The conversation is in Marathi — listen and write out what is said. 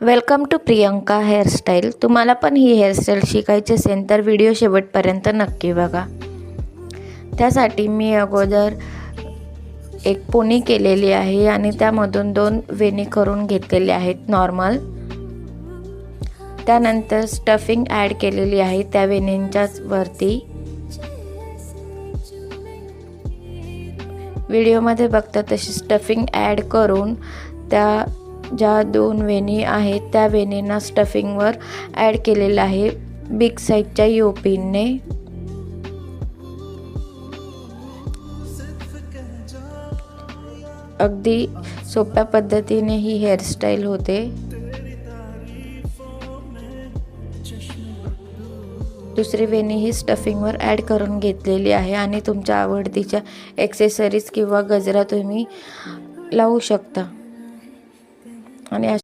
Welcome to Priyanka hairstyle. तुम्हाला पण ही हेअरस्टाईल शिकायची असेल तर व्हिडिओ शेवटपर्यंत नक्की बघा। त्यासाठी मी अगोदर एक पोनी केलेली आहे आणि त्यामधून 2 वेणी करून घेतलेले आहेत नॉर्मल। त्यानंतर स्टफिंग ॲड केलेली आहे त्या वेणींच्याच वरती। व्हिडिओमध्ये बघता तशी स्टफिंग ॲड करून त्या ज्या 2 वेणी आहेत त्या वेणींना स्टफिंगवर ॲड केलेलं आहे बिग साईजच्या यू पिनने। अगदी सोप्या पद्धतीने ही हेअरस्टाईल होते। दुसरी वेणी ही स्टफिंगवर ॲड करून घेतलेली आहे आणि तुमच्या आवडतीच्या ॲक्सेसरीज किंवा गजरा तुम्ही लावू शकता। आणि